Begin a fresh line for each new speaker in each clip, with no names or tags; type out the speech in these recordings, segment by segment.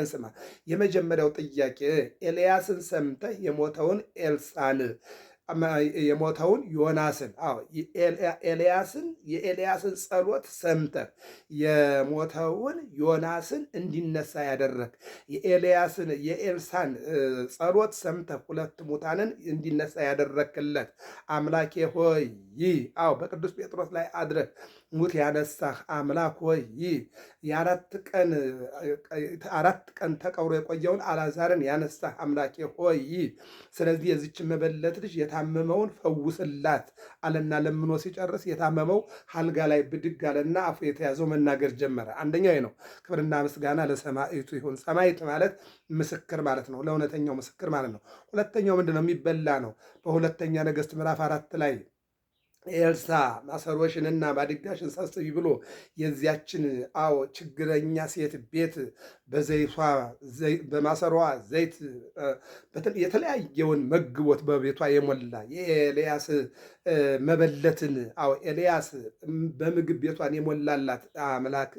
ስማ። የመጀመሪያው ጥያቄ ኤልያስን ሰምተህ የሞተውን ዮናስን የኤልያስን ጸሎት ሰምተህ የሞተውን ዮናስን እንዲነሳ ያደረግ የኤልሳን ጸሎት ሰምተህ ሁለት ሙታንን እንዲነሳ ያደረክለት አምላኬ ሆይ በቅዱስ ጴጥሮስ ላይ አድረህ ሙት ያነሳህ አምላክ ሆይ አራት ቀን ተቀብሮ የቆየውን አልዓዛርን ያነሳህ አምላኬ ሆይ ስለዚህ የዚች መበለት ልጅ የታመመውን ፈውስላት አለና ለምኖ ሲጨርስ የታመመው አልጋ ላይ ብድግ አለና አፉ የተያዘው መናገር ጀመረ። አንደኛው ነው። ክብርና ምስጋና ለሰማዕቱ ይሁን። ሰማዕት ማለት ምስክር ማለት ነው። ለእውነተኛው ምስክር ማለት ነው። ሁለተኛው ምንድነው? የሚበላ ነው። በሁለተኛ ነገሥት ምዕራፍ 4 ላይ ኤልሳ ማሰሮሽንና ማድጋሽን ሰብስቢ ብሎ የዚያችን ችግረኛ ሴት ቤት በማሰሯ ዘይት የተለያየውን መግቦት በቤቷ የሞላ የኤልያስ መበለትን ኤልያስ በምግብ ቤቷን የሞላላት አምላክ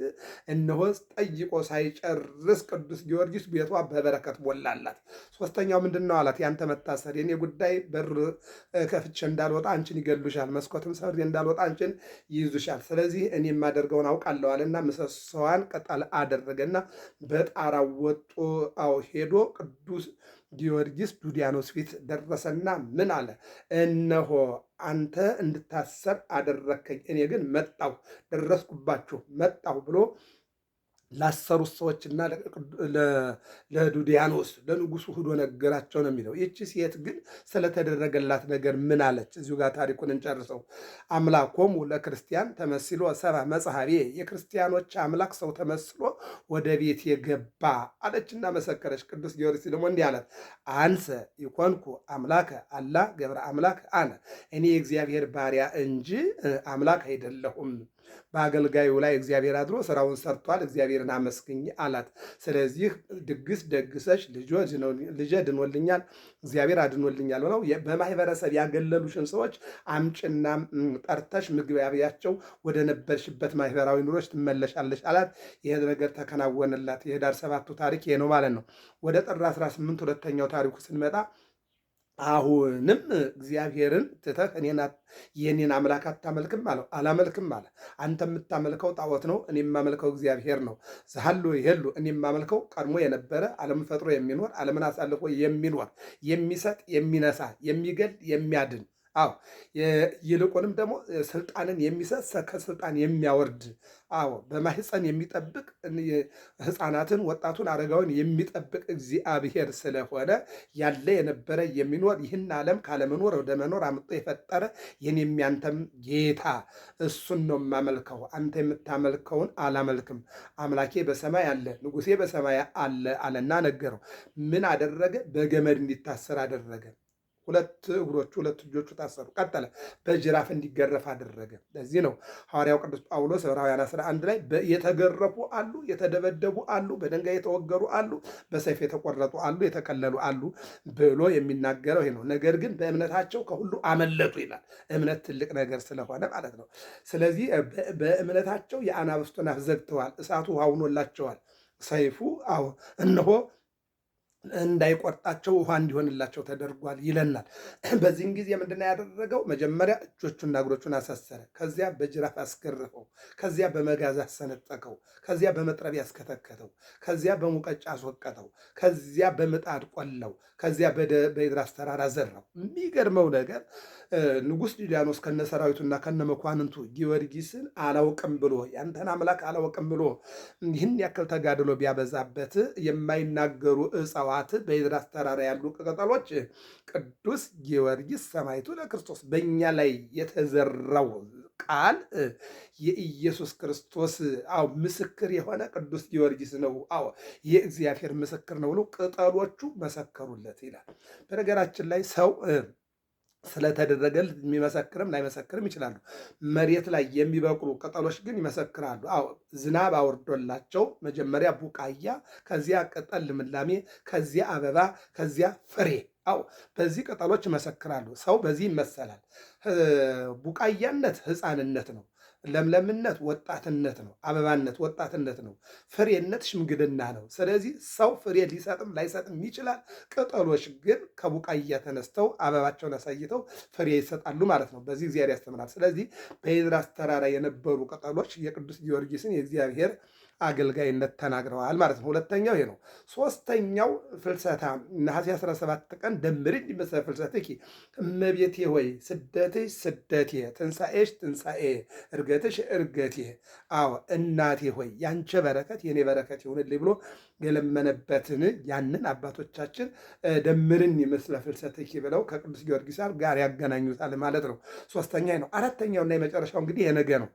እነሆ ጠይቆ ሳይጨርስ ቅዱስ ጊዮርጊስ ቤቷ በበረከት ሞላላት። ሶስተኛው ምንድን ነው አላት? ያንተ መታሰር የኔ ጉዳይ በር ከፍቼ እንዳልወጣ አንቺን ይገሉሻል፣ መስኮትም ሰብሬ እንዳልወጣ አንቺን ይይዙሻል። ስለዚህ እኔ የማደርገውን አውቃለሁ አለና ምሰሶዋን ቅጠል አደረገና በጣራው ወጦ ሄዶ ቅዱስ ጊዮርጊስ ዱዲያኖስ ፊት ደረሰና ምን አለ? እነሆ አንተ እንድታሰር አደረከኝ፣ እኔ ግን መጣሁ፣ ደረስኩባችሁ፣ መጣሁ ብሎ ላሰሩት ሰዎችና ለዱዲያኖስ ለንጉሱ ሂዶ ነገራቸው ነው የሚለው። ይቺ ሴት ግን ስለተደረገላት ነገር ምን አለች? እዚሁ ጋር ታሪኩን እንጨርሰው። አምላኮሙ ለክርስቲያን ተመስሎ ሰብአ መጽሐቤ፣ የክርስቲያኖች አምላክ ሰው ተመስሎ ወደ ቤት የገባ አለችና መሰከረች። ቅዱስ ጊዮርጊስ ደግሞ እንዲህ አላት፣ አንሰ ይኮንኩ አምላከ አላ ገብረ አምላክ አነ፣ እኔ የእግዚአብሔር ባሪያ እንጂ አምላክ አይደለሁም። በአገልጋዩ ላይ እግዚአብሔር አድሮ ስራውን ሰርቷል፣ እግዚአብሔርን አመስግኝ አላት። ስለዚህ ድግስ ደግሰሽ ልጄ ድኖልኛል፣ እግዚአብሔር አድኖልኛል ብለው በማህበረሰብ ያገለሉሽን ሰዎች አምጭና ጠርተሽ ምግባቢያቸው ወደ ነበርሽበት ማህበራዊ ኑሮች ትመለሻለሽ አላት። ይሄ ነገር ተከናወነላት። የኅዳር 7ቱ ታሪክ ይሄ ነው ማለት ነው። ወደ ጥር 18 ሁለተኛው ታሪኩ ስንመጣ አሁንም እግዚአብሔርን ትተህ የኔን አምላክ አታመልክም አለው። አላመልክም አለ። አንተ የምታመልከው ጣዖት ነው፣ እኔ የማመልከው እግዚአብሔር ነው። ዘሃሉ ይሄሉ፣ እኔ የማመልከው ቀድሞ የነበረ ዓለምን ፈጥሮ የሚኖር ዓለምን አሳልፎ የሚኖር የሚሰጥ የሚነሳ የሚገል የሚያድን ይልቁንም ደግሞ ስልጣንን የሚሰጥ ከስልጣን የሚያወርድ በማህፀን የሚጠብቅ ሕፃናትን፣ ወጣቱን፣ አረጋዊን የሚጠብቅ እግዚአብሔር ስለሆነ ያለ የነበረ የሚኖር ይህን ዓለም ካለመኖር ወደ መኖር አምጦ የፈጠረ ይህን የሚያንተም ጌታ እሱን ነው የማመልከው። አንተ የምታመልከውን አላመልክም። አምላኬ በሰማይ አለ፣ ንጉሴ በሰማይ አለ አለና ነገረው። ምን አደረገ? በገመድ እንዲታሰር አደረገ። ሁለት እግሮቹ ሁለት እጆቹ ታሰሩ። ቀጠለ፣ በጅራፍ እንዲገረፍ አደረገ። ለዚህ ነው ሐዋርያው ቅዱስ ጳውሎስ ዕብራውያን 11 ላይ የተገረፉ አሉ፣ የተደበደቡ አሉ፣ በድንጋይ የተወገሩ አሉ፣ በሰይፍ የተቆረጡ አሉ፣ የተቀለሉ አሉ ብሎ የሚናገረው ይሄ ነው። ነገር ግን በእምነታቸው ከሁሉ አመለጡ ይላል። እምነት ትልቅ ነገር ስለሆነ ማለት ነው። ስለዚህ በእምነታቸው የአናብስቱን አፍ ዘግተዋል፣ እሳቱ አውኖላቸዋል፣ ሰይፉ እነሆ እንዳይቆርጣቸው ውሃ እንዲሆንላቸው ተደርጓል ይለናል። በዚህም ጊዜ ምንድነው ያደረገው? መጀመሪያ እጆቹና እግሮቹን አሳሰረ። ከዚያ በጅራፍ አስገረፈው። ከዚያ በመጋዝ አሰነጠቀው። ከዚያ በመጥረቢያ አስከተከተው። ከዚያ በሙቀጫ አስወቀጠው። ከዚያ በምጣድ ቆላው። ከዚያ በኢድራስ ተራራ ዘራው። የሚገርመው ነገር ንጉሥ ዲዳኖስ ከነሰራዊቱና ከነመኳንንቱ ጊዮርጊስን አላውቅም ብሎ ያንተን አምላክ አላውቅም ብሎ ይህን ያክል ተጋድሎ ቢያበዛበት የማይናገሩ እጽዋት በኢድራስ ተራራ ያሉ ቅጠሎች ቅዱስ ጊዮርጊስ ሰማዕቱ ለክርስቶስ በእኛ ላይ የተዘራው ቃል የኢየሱስ ክርስቶስ ምስክር የሆነ ቅዱስ ጊዮርጊስ ነው። የእግዚአብሔር ምስክር ነው ብሎ ቅጠሎቹ መሰከሩለት ይላል። በነገራችን ላይ ሰው ስለተደረገል የሚመሰክርም ላይመሰክርም ይችላሉ። መሬት ላይ የሚበቅሉ ቅጠሎች ግን ይመሰክራሉ። ዝናብ አውርዶላቸው መጀመሪያ ቡቃያ፣ ከዚያ ቅጠል ልምላሜ፣ ከዚያ አበባ፣ ከዚያ ፍሬ በዚህ ቅጠሎች ይመሰክራሉ። ሰው በዚህ ይመሰላል። ቡቃያነት ሕፃንነት ነው። ለምለምነት ወጣትነት ነው፣ አበባነት ወጣትነት ነው፣ ፍሬነት ሽምግልና ነው። ስለዚህ ሰው ፍሬ ሊሰጥም ላይሰጥም ይችላል። ቅጠሎች ግን ከቡቃያ ተነስተው አበባቸውን አሳይተው ፍሬ ይሰጣሉ ማለት ነው። በዚህ እግዚአብሔር ያስተምራል። ስለዚህ በኤድራስ ተራራ የነበሩ ቅጠሎች የቅዱስ ጊዮርጊስን የእግዚአብሔር አገልጋይነት ተናግረዋል ማለት ነው። ሁለተኛው ይሄ ነው። ሶስተኛው ፍልሰታ ነሐሴ 17 ቀን ደምርኝ ምስለ ፍልሰትኪ እመቤቴ ሆይ ስደትሽ ስደቴ፣ ትንሣኤሽ ትንሣኤ፣ እርገትሽ እርገቴ። አዎ እናቴ ሆይ ያንቺ በረከት የኔ በረከት ይሁንልኝ ብሎ የለመነበትን ያንን አባቶቻችን ደምርኝ ምስለ ፍልሰትኪ ብለው ከቅዱስ ጊዮርጊስ ጋር ያገናኙታል ማለት ነው። ሶስተኛ ነው። አራተኛውና የመጨረሻው እንግዲህ የነገ ነው።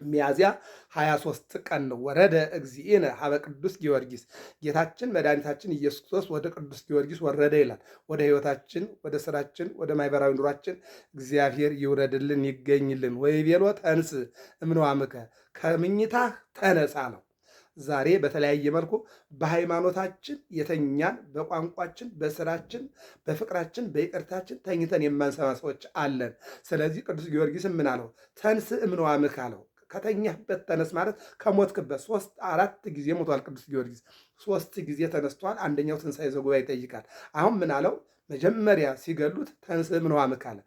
ሚያዝያ 23 ቀን ነው። ወረደ እግዚእነ ሀበ ቅዱስ ጊዮርጊስ፣ ጌታችን መድኃኒታችን ኢየሱስ ክርስቶስ ወደ ቅዱስ ጊዮርጊስ ወረደ ይላል። ወደ ሕይወታችን፣ ወደ ስራችን፣ ወደ ማህበራዊ ኑሯችን እግዚአብሔር ይውረድልን ይገኝልን። ወይቤሎ ተንስ እምነዋምከ፣ ከምኝታህ ተነሳ ነው። ዛሬ በተለያየ መልኩ በሃይማኖታችን የተኛን፣ በቋንቋችን፣ በስራችን፣ በፍቅራችን፣ በይቅርታችን ተኝተን የማንሰማ ሰዎች አለን። ስለዚህ ቅዱስ ጊዮርጊስ ምን አለው? ተንስ እምነዋምከ አለው። ከተኛህበት ተነስ ማለት ከሞትክበት 3-4 ጊዜ ሞቷል ቅዱስ ጊዮርጊስ። 3 ጊዜ ተነስቷል። አንደኛው ትንሣኤ ዘጉባኤ ይጠይቃል። አሁን ምን አለው? መጀመሪያ ሲገሉት ተንስ እምነዋምከ አለ።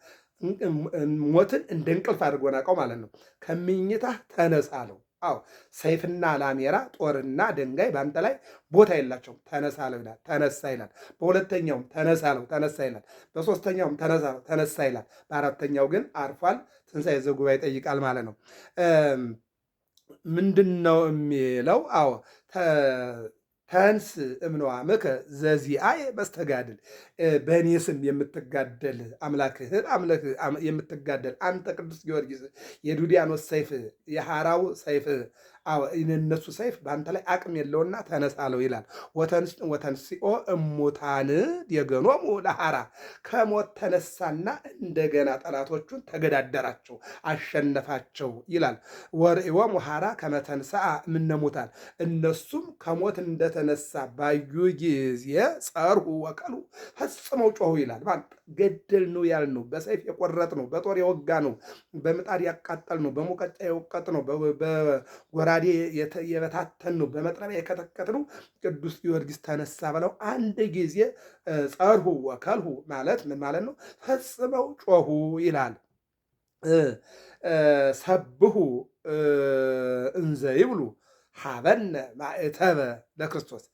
ሞትን እንደ እንቅልፍ አድርጎ ናቀው ማለት ነው። ከምኝታህ ተነስ አለው። አዎ ሰይፍና ላሜራ ጦርና ድንጋይ በአንተ ላይ ቦታ የላቸውም። ተነሳ አለው ይላል። ተነሳ ይላል። በሁለተኛውም ተነሳ አለው፣ ተነሳ ይላል። በሶስተኛውም ተነሳ አለው፣ ተነሳ ይላል። በአራተኛው ግን አርፏል። ትንሣኤ ዘጉባኤ ይጠይቃል ማለት ነው። ምንድን ነው የሚለው? አዎ ተንስ እምነዋምከ ዘዚአየ መስተጋድል፣ በእኔ ስም የምትጋደል አምላክህን የምትጋደል አንተ ቅዱስ ጊዮርጊስ የዱዲያኖስ ሰይፍ የሐራው ሰይፍ እነሱ ሰይፍ በአንተ ላይ አቅም የለውና ተነሳለው ይላል። ወተንስኦ እሙታን የገኖሙ ለሐራ፣ ከሞት ተነሳና እንደገና ጠላቶቹን ተገዳደራቸው አሸነፋቸው ይላል። ወርእዮሙ ሐራ ከመተንስአ እምነሙታን፣ እነሱም ከሞት እንደተነሳ ባዩ ጊዜ ጸርሁ ወቀሉ፣ ፈጽመው ጮሁ ይላል። ገደል ነው ያልነው፣ በሰይፍ የቆረጥ ነው፣ በጦር የወጋ ነው፣ በምጣድ ያቃጠል ነው፣ በሙቀጫ የወቀጥ ነው፣ በጎራዴ የበታተን ነው፣ በመጥረቢያ የከተከት ነው። ቅዱስ ጊዮርጊስ ተነሳ ብለው አንድ ጊዜ ጸርሁ ወከልሁ ማለት ምን ማለት ነው? ፈጽመው ጮሁ ይላል። ሰብሁ እንዘ ይብሉ ሀበነ ማእተበ ለክርስቶስ፣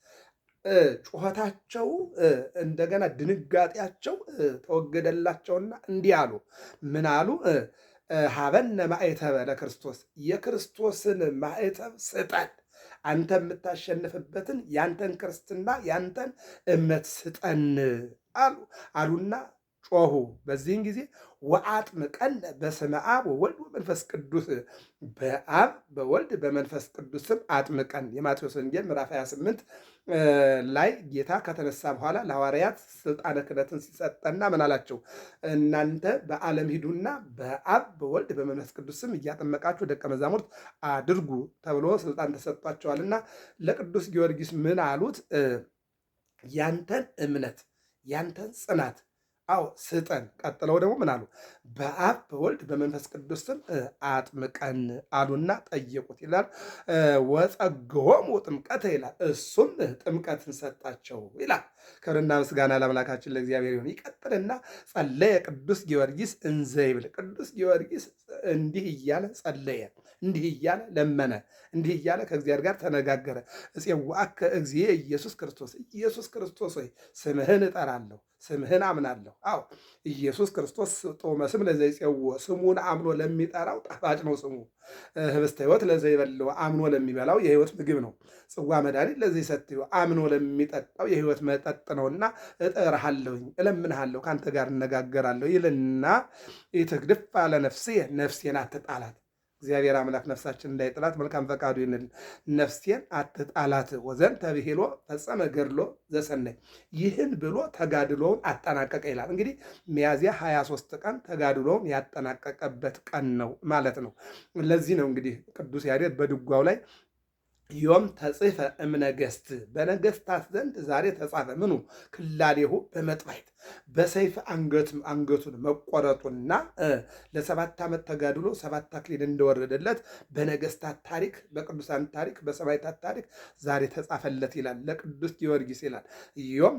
ጩኸታቸው እንደገና ድንጋጤያቸው ተወገደላቸውና እንዲህ አሉ። ምን አሉ? ሀበነ ማእተበ ለክርስቶስ፣ የክርስቶስን ማእተብ ስጠን፣ አንተ የምታሸንፍበትን ያንተን ክርስትና ያንተን እምነት ስጠን አሉና ጮሁ። በዚህን ጊዜ ወአጥምቀን በስመ አብ ወወልድ ወመንፈስ ቅዱስ፣ በአብ በወልድ በመንፈስ ቅዱስ ስም አጥምቀን። የማቴዎስ ወንጌል ምዕራፍ 28 ላይ ጌታ ከተነሳ በኋላ ለሐዋርያት ስልጣነ ክህነትን ሲሰጠና ምን አላቸው? እናንተ በዓለም ሂዱና በአብ በወልድ በመንፈስ ቅዱስ ስም እያጠመቃችሁ ደቀ መዛሙርት አድርጉ ተብሎ ስልጣን ተሰጥቷቸዋልና ለቅዱስ ጊዮርጊስ ምን አሉት? ያንተን እምነት ያንተን ጽናት ስጠን። ቀጥለው ደግሞ ምን አሉ? በአብ በወልድ በመንፈስ ቅዱስ ስም አጥምቀን አሉና ጠየቁት ይላል። ወጸገዎሙ ጥምቀተ ይላል፣ እሱም ጥምቀትን ሰጣቸው ይላል። ክብርና ምስጋና ለአምላካችን ለእግዚአብሔር ይሁን። ይቀጥልና ጸለየ ቅዱስ ጊዮርጊስ እንዘ ይብል፣ ቅዱስ ጊዮርጊስ እንዲህ እያለ ጸለየ፣ እንዲህ እያለ ለመነ፣ እንዲህ እያለ ከእግዚአብሔር ጋር ተነጋገረ። እፄውዐከ እግዚእ ኢየሱስ ክርስቶስ፣ ኢየሱስ ክርስቶስ ሆይ ስምህን እጠራለሁ፣ ስምህን አምናለሁ። አዎ ኢየሱስ ክርስቶስ ጦመ ስም ለዘይፄውዖ፣ ስሙን አምኖ ለሚጠራው ጣፋጭ ነው ስሙ። ህብስተ ሕይወት ለዘይበልዖ፣ አምኖ ለሚበላው የሕይወት ምግብ ነው። ጽዋ መድኃኒት ለዘይሰትዮ፣ አምኖ ለሚጠጣው የሕይወት መጠጥ ነውና እጠራሃለሁኝ፣ እለምንሃለሁ፣ ከአንተ ጋር እነጋገራለሁ ይልና ኢትግድፍ አለ ነፍስየ፣ ነፍሴን አትጣላት። እግዚአብሔር አምላክ ነፍሳችን እንዳይጥላት መልካም ፈቃዱ ይሁንልን። ነፍሴን አትጣላት። ወዘን ተብሂሎ ፈጸመ ገድሎ ዘሰናይ፣ ይህን ብሎ ተጋድሎውን አጠናቀቀ ይላል። እንግዲህ ሚያዝያ 23 ቀን ተጋድሎውን ያጠናቀቀበት ቀን ነው ማለት ነው። ለዚህ ነው እንግዲህ ቅዱስ ያሬድ በድጓው ላይ ዮም ተጽፈ እምነገሥት በነገሥታት ዘንድ ዛሬ ተጻፈ። ምኑ ክላሌሁ በመጥባሕት በሰይፍ አንገቱን መቆረጡና ለ7 ዓመት ተጋድሎ 7 አክሊል እንደወረደለት በነገሥታት ታሪክ፣ በቅዱሳን ታሪክ፣ በሰማዕታት ታሪክ ዛሬ ተጻፈለት ይላል። ለቅዱስ ጊዮርጊስ ይላል ዮም